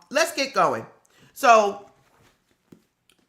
let's get going. So,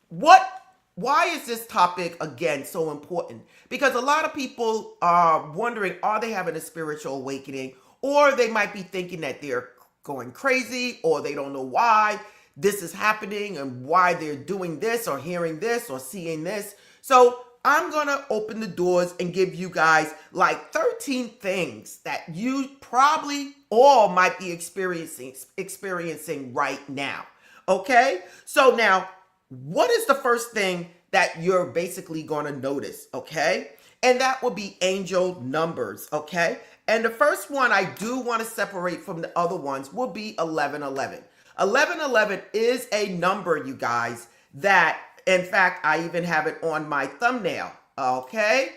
why is this topic again so important? Because a lot of people are wondering, are they having a spiritual awakening? Or they might be thinking that they're going crazy, or they don't know why this is happening and why they're doing this or hearing this or seeing this. So I'm going to open the doors and give you guys like 13 things that you probably all might be experiencing right now. Okay? So now, what is the first thing that you're basically going to notice? Okay? And that will be angel numbers. Okay? And the first one I do want to separate from the other ones will be 1111. 1111 is a number, you guys, that, in fact, I even have it on my thumbnail. Okay?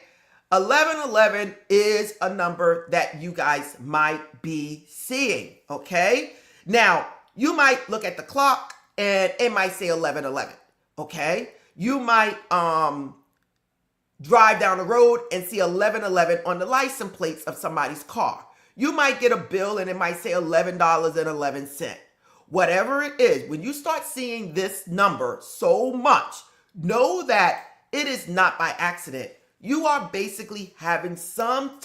1111 is a number that you guys might be seeing. Okay? Now, you might look at the clock and it might say 1111. Okay? You might drive down the road and see 1111 on the license plates of somebody's car. You might get a bill and it might say $11.11. Whatever it is, when you start seeing this number so much, know that it is not by accident. You are basically having some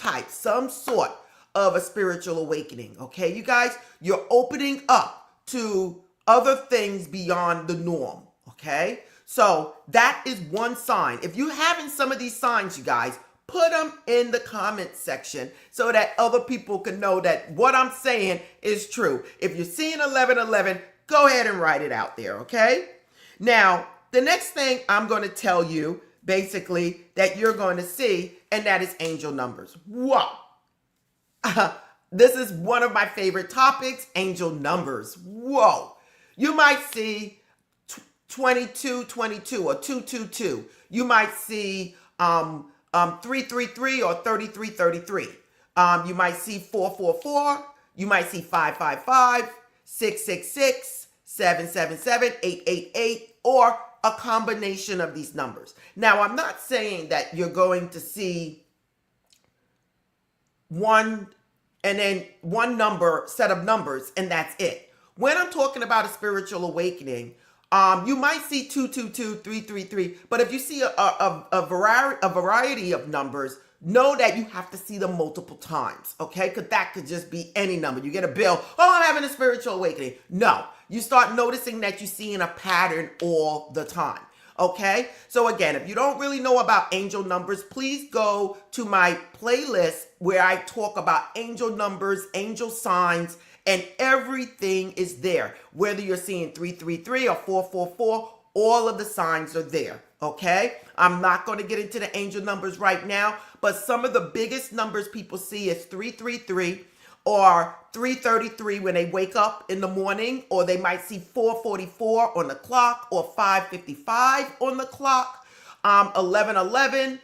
sort of a spiritual awakening. Okay, you guys, you're opening up to other things beyond the norm. Okay, so that is one sign. If you're having some of these signs, you guys, put them in the comment section so that other people can know that what I'm saying is true. If you're seeing 1111, go ahead and write it out there, okay? Now, the next thing I'm going to tell you, basically, that you're going to see, and that is angel numbers. Whoa! This is one of my favorite topics, angel numbers. Whoa! You might see 2222 or 222. You might see 333 or 3333. You might see 444. You might see 555, 666, 777, 888, or a combination of these numbers. Now, I'm not saying that you're going to see one and then one set of numbers, and that's it. When I'm talking about a spiritual awakening, you might see 222, 333, but if you see a variety of numbers, know that you have to see them multiple times, okay? Because that could just be any number. You get a bill, oh, I'm having a spiritual awakening. No, you start noticing that you're seeing a pattern all the time, okay? So again, if you don't really know about angel numbers, please go to my playlist where I talk about angel numbers, angel signs, and everything is there. Whether you're seeing 333 or 444, all of the signs are there, okay? I'm not going to get into the angel numbers right now, but some of the biggest numbers people see is 333 or 333 when they wake up in the morning, or they might see 444 on the clock or 555 on the clock, 1111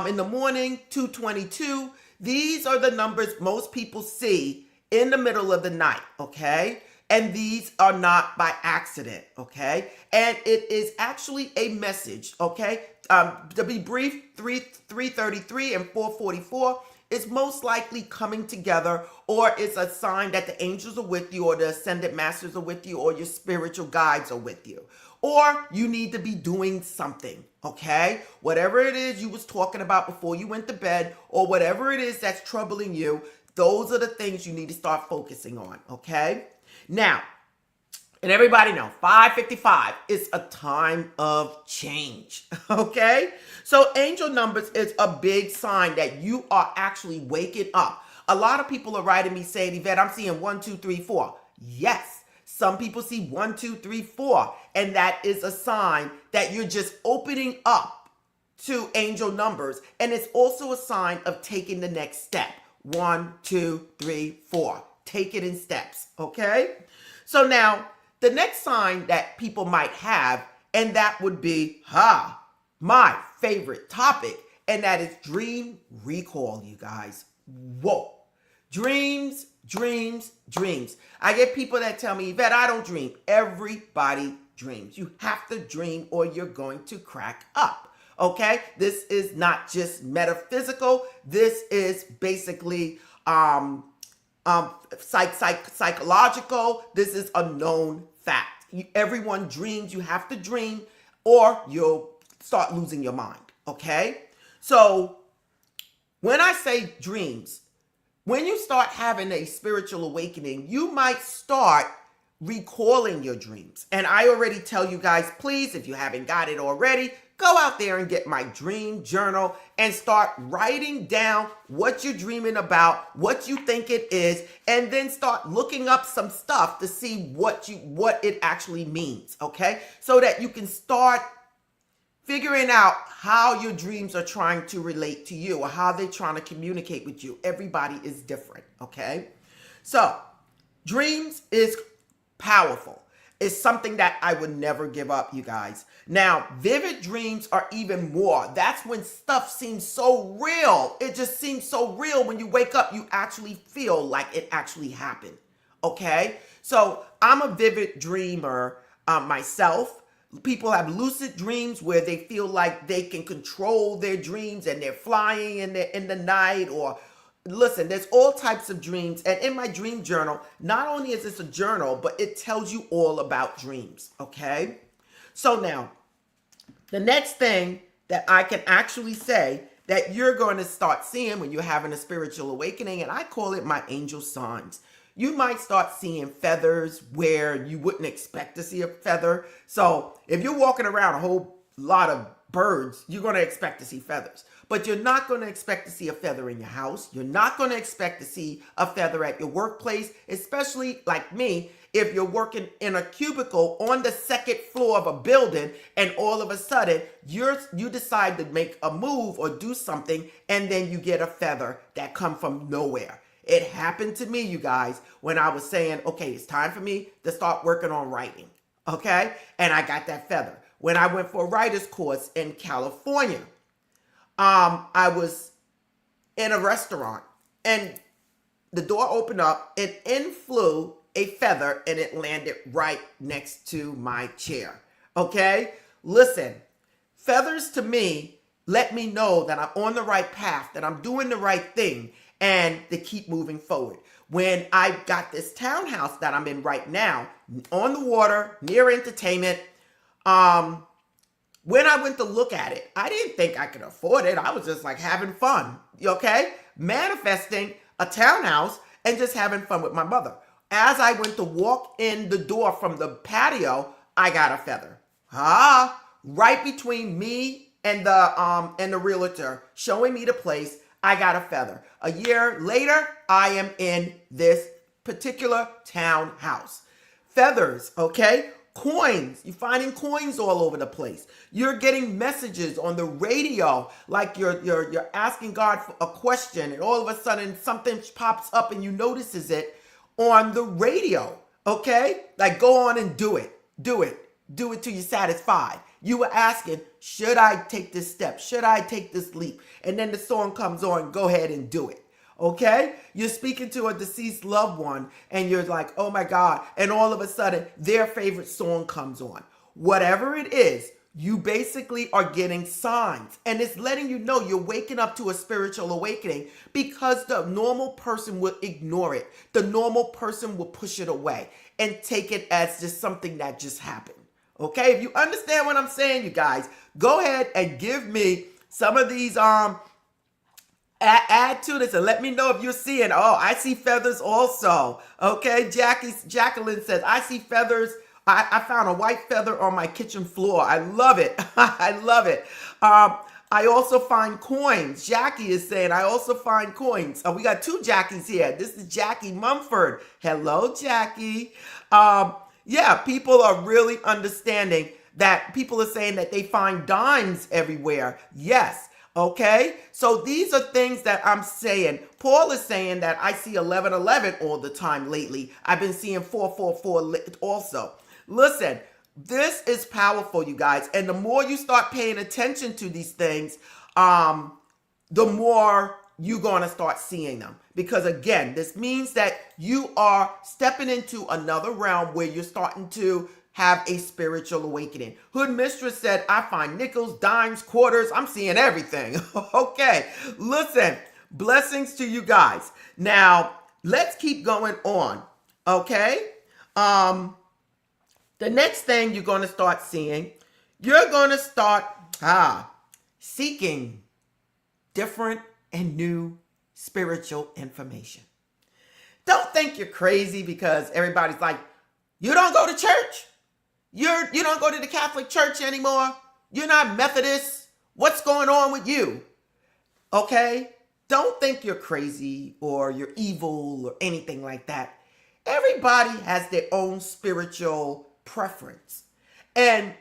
in the morning, 222. These are the numbers most people see in the middle of the night, okay? And these are not by accident, okay? And it is actually a message, okay? To be brief, 333 and 444 is most likely coming together, or it's a sign that the angels are with you, or the ascended masters are with you, or your spiritual guides are with you. Or you need to be doing something, okay? Whatever it is you was talking about before you went to bed, or whatever it is that's troubling you, those are the things you need to start focusing on, okay? Now, and everybody know, 555 is a time of change, okay? So angel numbers is a big sign that you are actually waking up. A lot of people are writing me saying, Yvette, I'm seeing 1, 2, 3, 4. Yes, some people see 1, 2, 3, 4, and that is a sign that you're just opening up to angel numbers, and it's also a sign of taking the next step. 1, 2, 3, 4. Take it in steps, okay? So now, the next sign that people might have, and that would be, my favorite topic, and that is dream recall, you guys. Whoa. Dreams, dreams, dreams. I get people that tell me, Yvette, I don't dream. Everybody dreams. You have to dream or you're going to crack up, okay? This is not just metaphysical. This is basically Psychological, this is a known fact. Everyone dreams. You have to dream or you'll start losing your mind, okay? So when I say dreams, when you start having a spiritual awakening, you might start recalling your dreams. And I already tell you guys, please, if you haven't got it already, go out there and get my dream journal and start writing down what you're dreaming about, what you think it is, and then start looking up some stuff to see what it actually means, okay? So that you can start figuring out how your dreams are trying to relate to you or how they're trying to communicate with you. Everybody is different, okay? So, dreams is powerful. It's something that I would never give up, you guys. Now, vivid dreams are even more. That's when stuff seems so real. It just seems so real. When you wake up, you actually feel like it actually happened, okay? So, I'm a vivid dreamer myself. People have lucid dreams where they feel like they can control their dreams and they're flying in the night. Or listen, there's all types of dreams. And in my dream journal, not only is this a journal, but it tells you all about dreams, okay? So now, the next thing that I can actually say that you're going to start seeing when you're having a spiritual awakening, and I call it my angel signs. You might start seeing feathers where you wouldn't expect to see a feather. So if you're walking around a whole lot of birds, you're going to expect to see feathers. But you're not going to expect to see a feather in your house. You're not going to expect to see a feather at your workplace, especially like me, if you're working in a cubicle on the second floor of a building and all of a sudden you decide to make a move or do something and then you get a feather that come from nowhere. It happened to me, you guys, when I was saying, okay, it's time for me to start working on writing, okay? And I got that feather. When I went for a writer's course in California, I was in a restaurant and the door opened up and in flew a feather and it landed right next to my chair, okay? Listen, feathers to me let me know that I'm on the right path, that I'm doing the right thing, and to keep moving forward. When I got this townhouse that I'm in right now, on the water, near entertainment, when I went to look at it, I didn't think I could afford it. I was just like having fun, okay? Manifesting a townhouse and just having fun with my mother. As I went to walk in the door from the patio, I got a feather. Right between me and the realtor showing me the place, I got a feather. A year later, I am in this particular townhouse. Feathers, okay? Coins. You're finding coins all over the place. You're getting messages on the radio, like you're asking God for a question, and all of a sudden something pops up and you notices it on the radio, okay? Like, go on and do it. Do it. Do it till you're satisfied. You were asking, should I take this step? Should I take this leap? And then the song comes on, go ahead and do it. Okay? You're speaking to a deceased loved one and you're like, oh my God. And all of a sudden, their favorite song comes on. Whatever it is, you basically are getting signs. And it's letting you know you're waking up to a spiritual awakening, because the normal person will ignore it. The normal person will push it away and take it as just something that just happened. Okay, if you understand what I'm saying, you guys, go ahead and give me some of these, add to this and let me know if you're seeing, oh, I see feathers also. Okay, Jacqueline says, I see feathers. I found a white feather on my kitchen floor. I love it. I love it. I also find coins. Jackie is saying, I also find coins. We got two Jackies here. This is Jackie Mumford. Hello, Jackie. Yeah, people are really understanding that. People are saying that they find dimes everywhere. Yes. Okay. So these are things that I'm saying. Paul is saying that I see 1111 all the time lately. I've been seeing 444 also. Listen, this is powerful, you guys. And the more you start paying attention to these things, the more you're going to start seeing them. Because again, this means that you are stepping into another realm where you're starting to have a spiritual awakening. Hood Mistress said, I find nickels, dimes, quarters. I'm seeing everything. Okay. Listen, blessings to you guys. Now, let's keep going on. Okay. The next thing you're going to start seeing, you're going to start seeking different and new spiritual information. Don't think you're crazy because everybody's like, you don't go to church. You don't go to the Catholic Church anymore. You're not Methodist. What's going on with you? Okay? Don't think you're crazy or you're evil or anything like that. Everybody has their own spiritual preference. And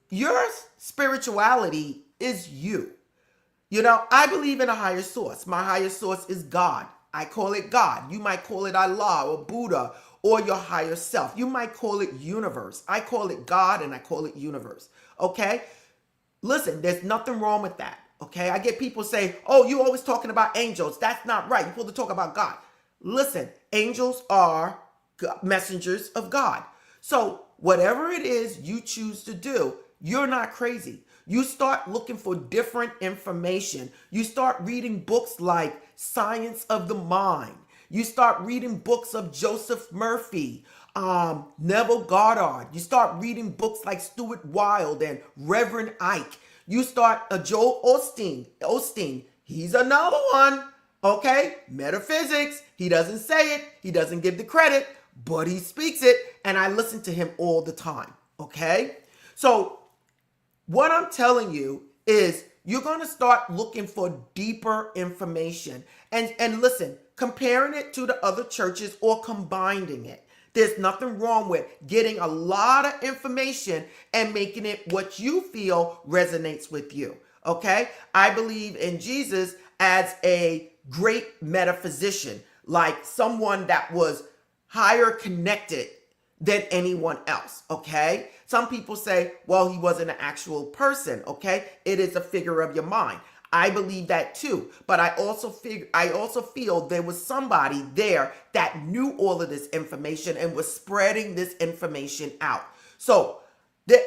your spirituality is you. You know, I believe in a higher source. My higher source is God. I call it God. You might call it Allah or Buddha or your higher self. You might call it universe. I call it God and I call it universe. Okay? Listen, there's nothing wrong with that. Okay? I get people say, oh, you always talking about angels. That's not right. You're supposed to talk about God. Listen, angels are messengers of God. So whatever it is you choose to do, you're not crazy. You start looking for different information. You start reading books like Science of the Mind. You start reading books of Joseph Murphy, Neville Goddard. You start reading books like Stuart Wilde and Reverend Ike. You start Joel Osteen. He's another one. Okay? Metaphysics. He doesn't say it. He doesn't give the credit, but he speaks it. And I listen to him all the time. Okay? So what I'm telling you is you're going to start looking for deeper information. And listen, comparing it to the other churches or combining it. There's nothing wrong with getting a lot of information and making it what you feel resonates with you. Okay? I believe in Jesus as a great metaphysician, like someone that was higher connected than anyone else. Okay? Some people say, well, he wasn't an actual person. Okay? It is a figure of your mind. I believe that too. But I also feel there was somebody there that knew all of this information and was spreading this information out. So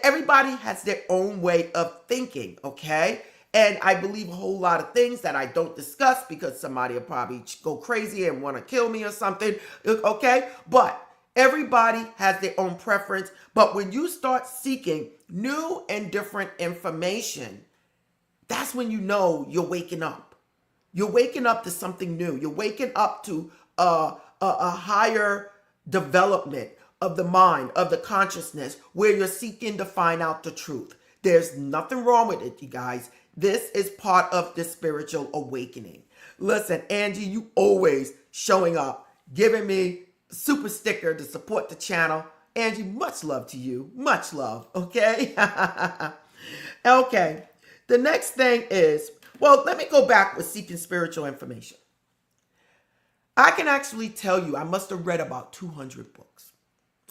everybody has their own way of thinking, okay? And I believe a whole lot of things that I don't discuss because somebody will probably go crazy and want to kill me or something, okay? But everybody has their own preference. But when you start seeking new and different information, that's when you know you're waking up. You're waking up to something new. You're waking up to a higher development of the mind, of the consciousness, where you're seeking to find out the truth. There's nothing wrong with it, you guys. This is part of the spiritual awakening. Listen, Angie, you always showing up, giving me a super sticker to support the channel. Angie, much love to you. Much love, okay? Okay. The next thing is, well, let me go back with seeking spiritual information. I can actually tell you I must have read about 200 books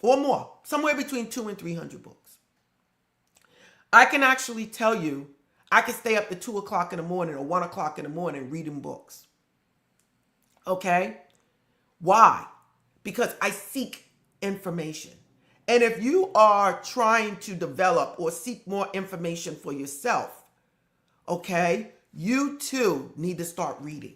or more, somewhere between 200 and 300 books. I can actually tell you I can stay up to 2 o'clock in the morning or 1 o'clock in the morning reading books. Okay? Why? Because I seek information. And if you are trying to develop or seek more information for yourself, okay, you too need to start reading.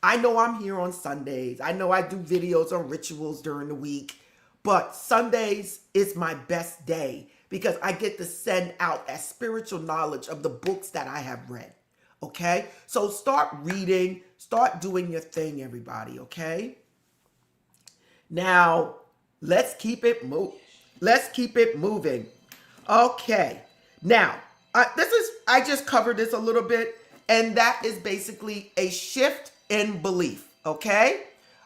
I know I'm here on Sundays. I know I do videos on rituals during the week, but Sundays is my best day because I get to send out that spiritual knowledge of the books that I have read. Okay? So start reading, start doing your thing, everybody, okay? Now, let's keep it moving. Okay. Now, I just covered this a little bit, and that is basically a shift in belief, okay?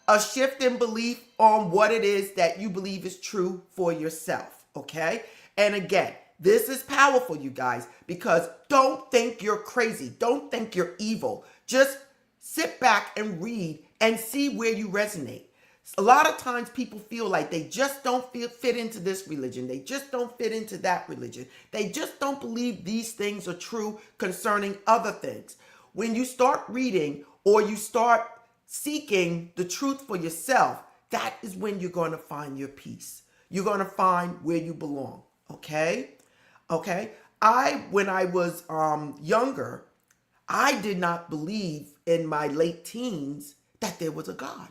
A shift in belief on what it is that you believe is true for yourself, okay? And again, this is powerful, you guys, because don't think you're crazy. Don't think you're evil. Just sit back and read and see where you resonate. A lot of times people feel like they just don't fit into this religion. They just don't fit into that religion. They just don't believe these things are true concerning other things. When you start reading or you start seeking the truth for yourself, that is when you're going to find your peace. You're going to find where you belong. Okay? Okay? When I was younger, I did not believe in my late teens that there was a God.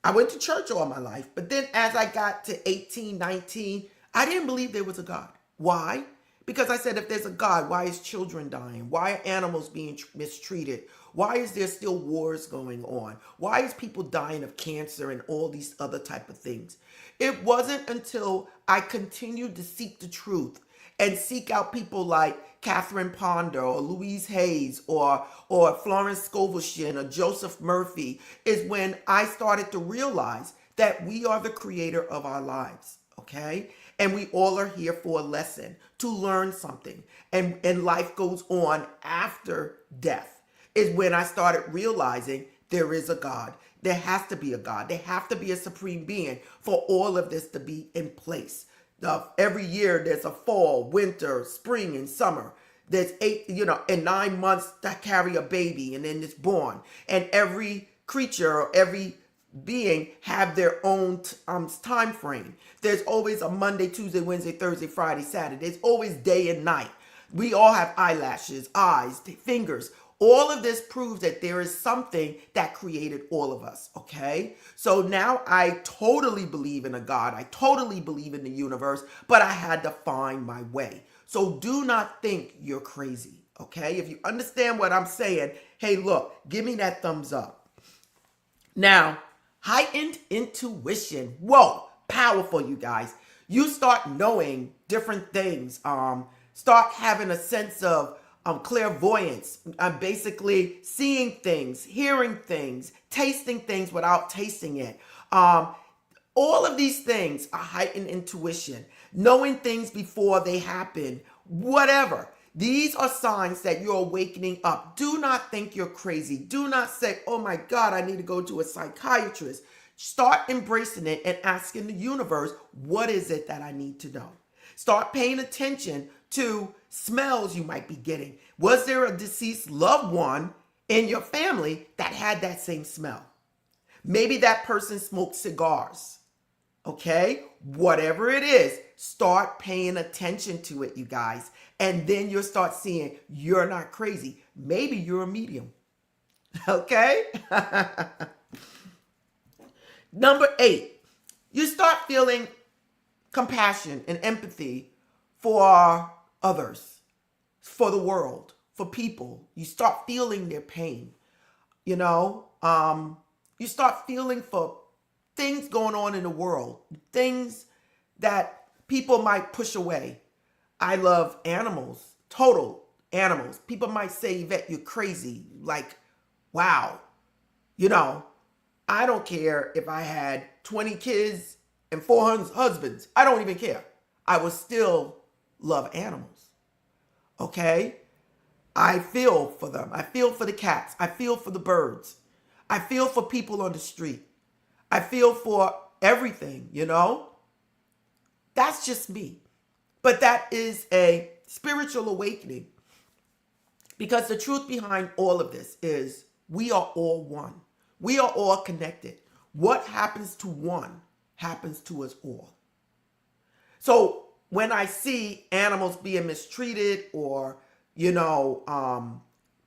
I went to church all my life, but then as I got to 18, 19, I didn't believe there was a God. Why? Because I said, if there's a God, why is children dying? Why are animals being mistreated? Why is there still wars going on? Why is people dying of cancer and all these other type of things? It wasn't until I continued to seek the truth and seek out people like Catherine Ponder or Louise Hayes or Florence Scovel or Joseph Murphy is when I started to realize that we are the creator of our lives, okay? And we all are here for a lesson, to learn something. And life goes on after death is when I started realizing there is a God. There has to be a God. There has to be a supreme being for all of this to be in place. Every year there's a fall, winter, spring, and summer. There's 8, in 9 months to carry a baby and then it's born. And every creature or every being have their own time frame. There's always a Monday, Tuesday, Wednesday, Thursday, Friday, Saturday. There's always day and night. We all have eyelashes, eyes, fingers. All of this proves that there is something that created all of us, okay? So now I totally believe in a God. I totally believe in the universe, but I had to find my way. So do not think you're crazy, okay? If you understand what I'm saying, hey, look, give me that thumbs up. Now, heightened intuition. Whoa, powerful, you guys. You start knowing different things. Start having a sense of clairvoyance. I'm basically seeing things, hearing things, tasting things without tasting it. All of these things are heightened intuition, knowing things before they happen, whatever. These are signs that you're awakening up. Do not think you're crazy. Do not say, oh my God, I need to go to a psychiatrist. Start embracing it and asking the universe, what is it that I need to know? Start paying attention to smells you might be getting. Was there a deceased loved one in your family that had that same smell? Maybe that person smoked cigars. Okay? Whatever it is, start paying attention to it, you guys. And then you'll start seeing you're not crazy. Maybe you're a medium. Okay? Number 8, you start feeling compassion and empathy for others, for the world, for people. You start feeling their pain. You start feeling for things going on in the world, things that people might push away. I love animals, total animals. People might say, Yvette, you're crazy. Like, wow. I don't care if I had 20 kids and 400 husbands. I don't even care. I would still love animals. Okay? I feel for them. I feel for the cats. I feel for the birds. I feel for people on the street. I feel for everything, That's just me. But that is a spiritual awakening. Because the truth behind all of this is we are all one. We are all connected. What happens to one happens to us all. So when I see animals being mistreated or,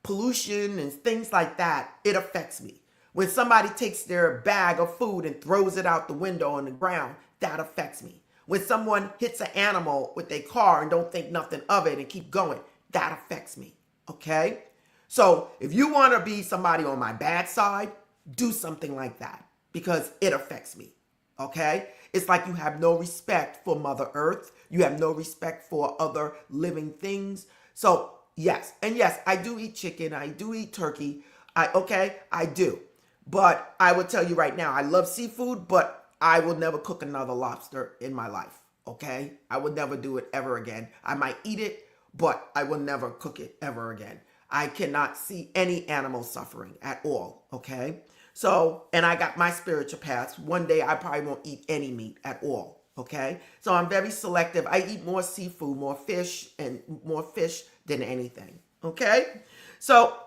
pollution and things like that, it affects me. When somebody takes their bag of food and throws it out the window on the ground, that affects me. When someone hits an animal with their car and don't think nothing of it and keep going, that affects me. Okay? So if you want to be somebody on my bad side, do something like that because it affects me. Okay? It's like you have no respect for Mother Earth. You have no respect for other living things. So yes, and yes, I do eat chicken. I do eat turkey. I do. But I will tell you right now, I love seafood, but I will never cook another lobster in my life. Okay? I would never do it ever again. I might eat it, but I will never cook it ever again. I cannot see any animal suffering at all. Okay? So, and I got my spiritual paths. One day I probably won't eat any meat at all. Okay? So I'm very selective. I eat more seafood, more fish than anything. Okay? So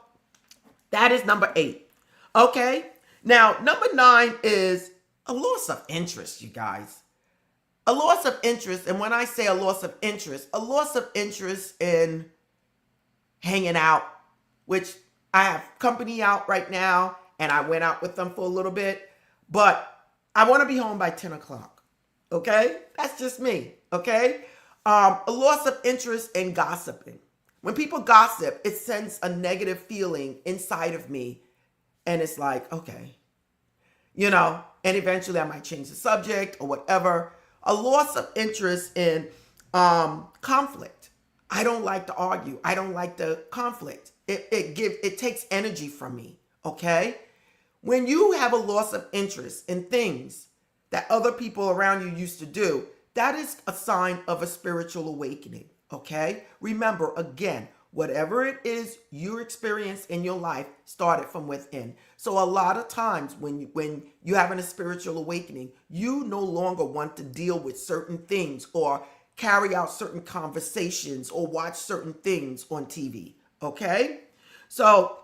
that is number 8. Okay? Now, number 9 is a loss of interest, you guys. A loss of interest. And when I say a loss of interest in hanging out, which I have company out right now, and I went out with them for a little bit. But I want to be home by 10 o'clock. Okay? That's just me. Okay? A loss of interest in gossiping. When people gossip, it sends a negative feeling inside of me. And it's like, okay, and eventually I might change the subject or whatever. A loss of interest in conflict. I don't like to argue. I don't like the conflict. It takes energy from me. Okay? When you have a loss of interest in things that other people around you used to do, that is a sign of a spiritual awakening. Okay? Remember, again, whatever it is you experienced in your life started from within. So a lot of times when you're having a spiritual awakening, you no longer want to deal with certain things or carry out certain conversations or watch certain things on TV. Okay? So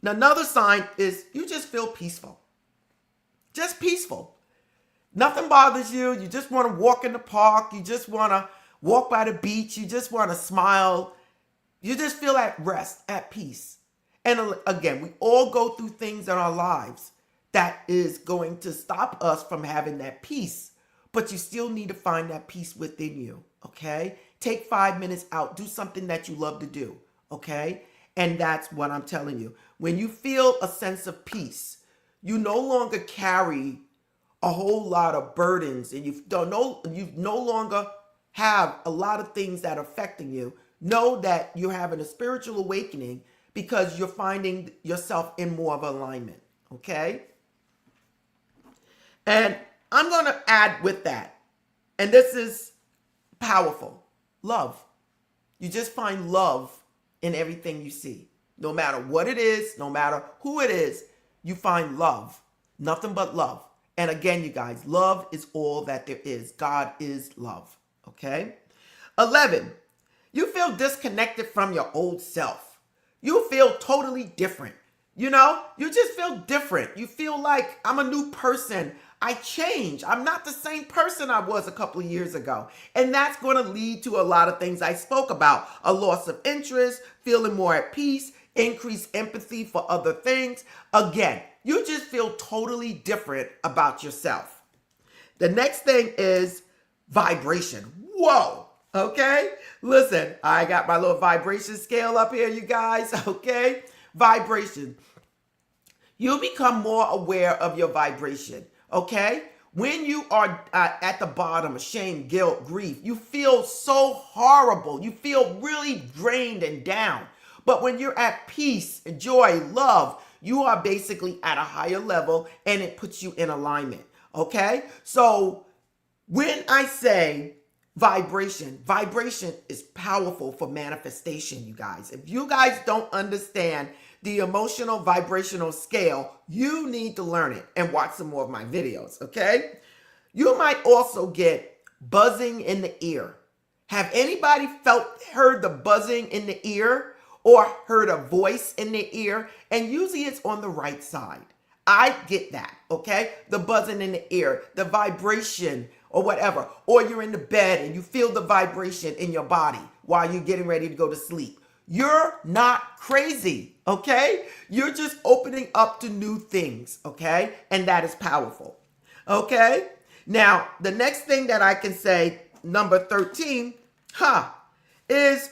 another sign is you just feel peaceful. Just peaceful. Nothing bothers you. You just want to walk in the park. You just want to walk by the beach. You just want to smile. You just feel at rest, at peace. And again, we all go through things in our lives that is going to stop us from having that peace. But you still need to find that peace within you, okay? Take 5 minutes out. Do something that you love to do, okay? And that's what I'm telling you. When you feel a sense of peace, you no longer carry a whole lot of burdens, and you no longer have a lot of things that are affecting you. Know that you're having a spiritual awakening because you're finding yourself in more of alignment, okay? And I'm going to add with that, and this is powerful, love. You just find love in everything you see. No matter what it is, no matter who it is, you find love. Nothing but love. And again, you guys, love is all that there is. God is love, okay? 11, you feel disconnected from your old self. You feel totally different. You just feel different. You feel like I'm a new person. I change. I'm not the same person I was a couple of years ago. And that's going to lead to a lot of things I spoke about. A loss of interest, feeling more at peace, increased empathy for other things. Again, you just feel totally different about yourself. The next thing is vibration. Whoa. Okay? Listen, I got my little vibration scale up here, you guys. Okay? Vibration. You become more aware of your vibration. Okay? When you are at the bottom, shame, guilt, grief, you feel so horrible. You feel really drained and down. But when you're at peace, joy, love, you are basically at a higher level and it puts you in alignment. Okay? So when I say vibration is powerful for manifestation, you guys. If you guys don't understand the emotional vibrational scale, you need to learn it and watch some more of my videos, okay? You might also get buzzing in the ear. Have anybody heard the buzzing in the ear or heard a voice in the ear? And usually it's on the right side. I get that, okay? The buzzing in the ear, the vibration or whatever. Or you're in the bed and you feel the vibration in your body while you're getting ready to go to sleep. You're not crazy, okay? You're just opening up to new things, okay? And that is powerful, okay? Now, the next thing that I can say, number 13, is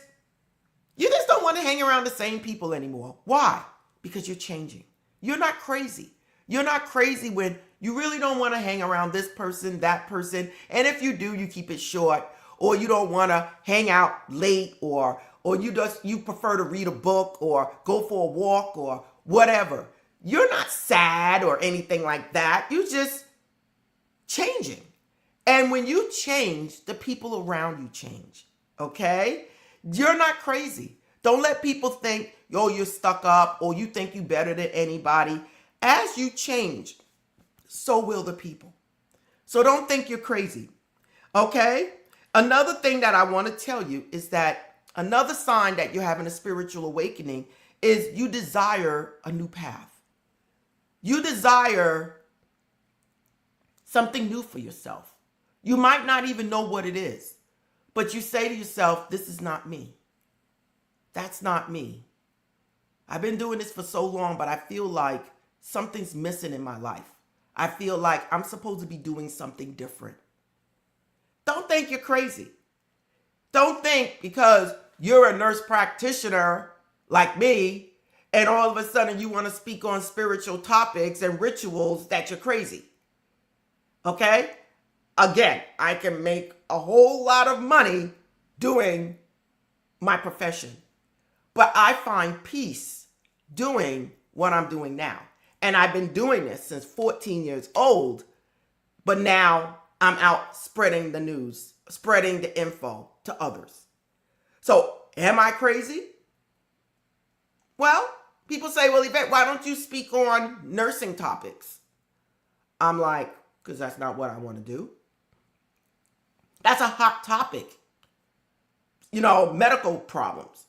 you just don't want to hang around the same people anymore. Why? Because you're changing. You're not crazy. You're not crazy when you really don't want to hang around this person, that person. And if you do, you keep it short, or you don't want to hang out late, or you prefer to read a book or go for a walk or whatever. You're not sad or anything like that. You're just changing. And when you change, the people around you change. Okay? You're not crazy. Don't let people think, you're stuck up or you think you're better than anybody. As you change, so will the people. So don't think you're crazy. Okay? Another thing that I want to tell you is that another sign that you're having a spiritual awakening is you desire a new path. You desire something new for yourself. You might not even know what it is, but you say to yourself, this is not me. That's not me. I've been doing this for so long, but I feel like something's missing in my life. I feel like I'm supposed to be doing something different. Don't think you're crazy. Don't think because you're a nurse practitioner like me and all of a sudden you want to speak on spiritual topics and rituals that you're crazy. Okay? Again, I can make a whole lot of money doing my profession, but I find peace doing what I'm doing now. And I've been doing this since 14 years old, but now I'm out spreading the news, spreading the info to others. So, am I crazy? Well, people say, well, Yvette, why don't you speak on nursing topics? I'm like, because that's not what I want to do. That's a hot topic. You know, medical problems.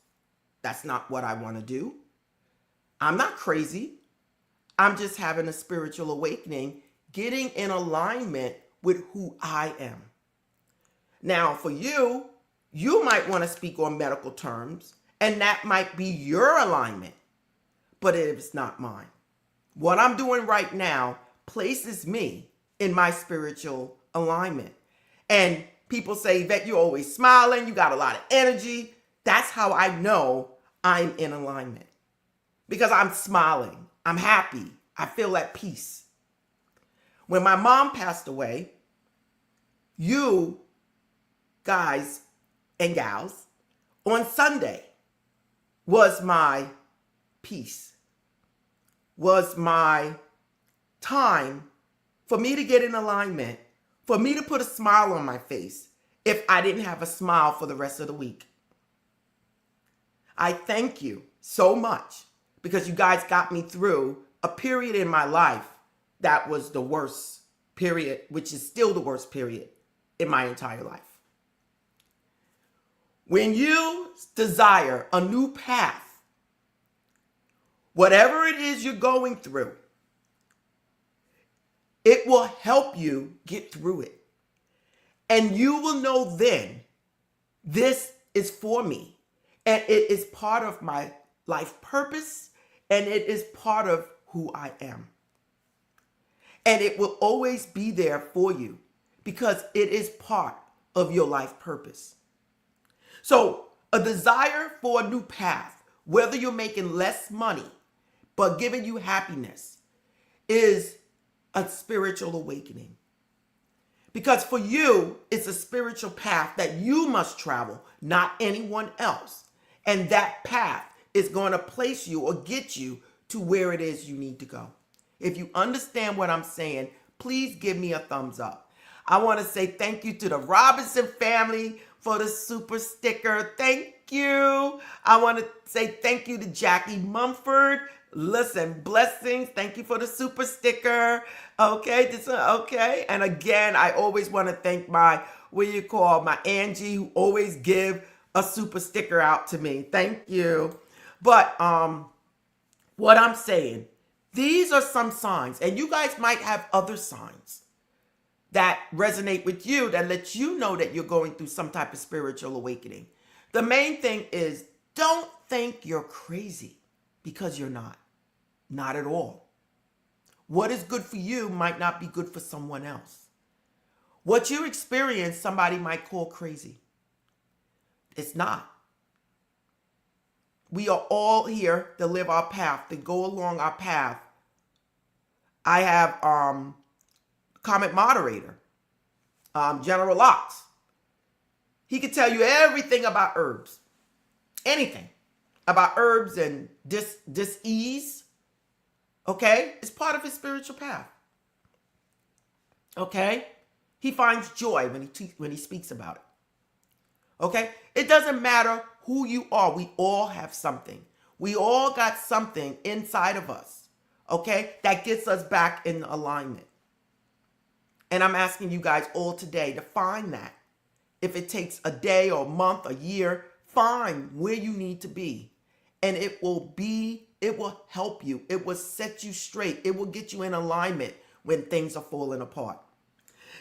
That's not what I want to do. I'm not crazy. I'm just having a spiritual awakening, getting in alignment with who I am. Now, for you, you might want to speak on medical terms, and that might be your alignment, but it's not mine. What I'm doing right now places me in my spiritual alignment. And people say that you're always smiling, you got a lot of energy. That's how I know I'm in alignment. Because I'm smiling, I'm happy, I feel at peace. When my mom passed away, you guys and gals, on Sunday was my peace, was my time for me to get in alignment, for me to put a smile on my face if I didn't have a smile for the rest of the week. I thank you so much because you guys got me through a period in my life that was the worst period, which is still the worst period in my entire life. When you desire a new path, whatever it is you're going through, it will help you get through it. And you will know then, this is for me. And it is part of my life purpose. And it is part of who I am. And it will always be there for you because it is part of your life purpose. So a desire for a new path, whether you're making less money, but giving you happiness, is a spiritual awakening. Because for you, it's a spiritual path that you must travel, not anyone else. And that path is going to place you or get you to where it is you need to go. If you understand what I'm saying, please give me a thumbs up. I want to say thank you to the Robinson family for the super sticker. Thank you. I want to say thank you to Jackie Mumford. Listen, blessings. Thank you for the super sticker. Okay, okay. And again, I always want to thank my Angie, who always give a super sticker out to me. Thank you. But what I'm saying, these are some signs, and you guys might have other signs that resonate with you that let you know that you're going through some type of spiritual awakening. The main thing is, don't think you're crazy, because you're not. Not at all. What is good for you might not be good for someone else. What you experience, somebody might call crazy. It's not. We are all here to live our path, to go along our path. I have comment moderator, General Locks. He can tell you everything about herbs. Anything about herbs and dis-ease. Okay? It's part of his spiritual path. Okay? He finds joy when he speaks about it. Okay? It doesn't matter who you are. We all have something. We all got something inside of us. Okay? That gets us back in alignment. And I'm asking you guys all today to find that. If it takes a day or a month, a year, find where you need to be. And it will help you. It will set you straight. It will get you in alignment when things are falling apart.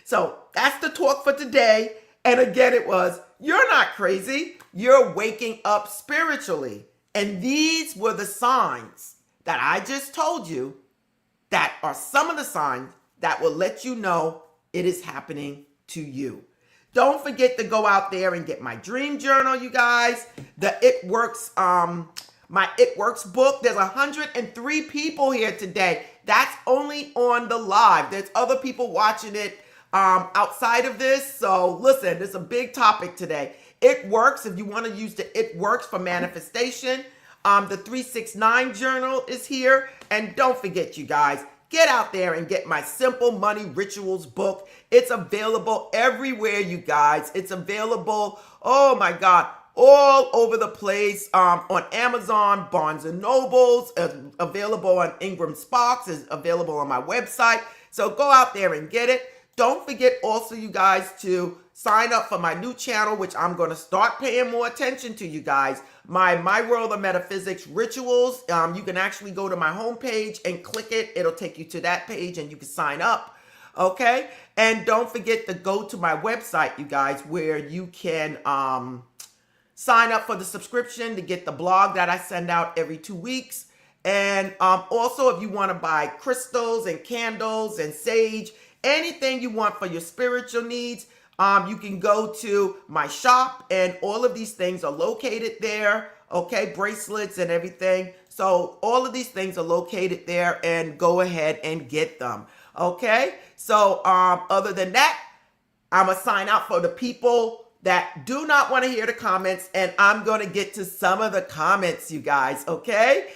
So that's the talk for today. And again, it was, you're not crazy. You're waking up spiritually. And these were the signs that I just told you that are some of the signs that will let you know it is happening to you. Don't forget to go out there and get my dream journal, you guys. The It Works, my It Works book. There's 103 people here today. That's only on the live. There's other people watching it outside of this. So listen, it's a big topic today. It Works, if you want to use the It Works for manifestation. The 369 journal is here. And don't forget, you guys, get out there and get my Simple Money Rituals book. It's available everywhere, you guys. It's available, oh my God, all over the place, on Amazon, Barnes & Nobles, available on Ingram Sparks, is available on my website. So go out there and get it. Don't forget also, you guys, to sign up for my new channel, which I'm going to start paying more attention to, you guys. My World of Metaphysics Rituals. You can actually go to my homepage and click it. It'll take you to that page and you can sign up. Okay? And don't forget to go to my website, you guys, where you can sign up for the subscription to get the blog that I send out every 2 weeks. And also, if you want to buy crystals and candles and sage, anything you want for your spiritual needs, you can go to my shop, and all of these things are located there. Okay, bracelets and everything. So all of these things are located there, and go ahead and get them. Okay, so other than that, I'm gonna sign out for the people that do not want to hear the comments, and I'm gonna get to some of the comments, you guys. Okay.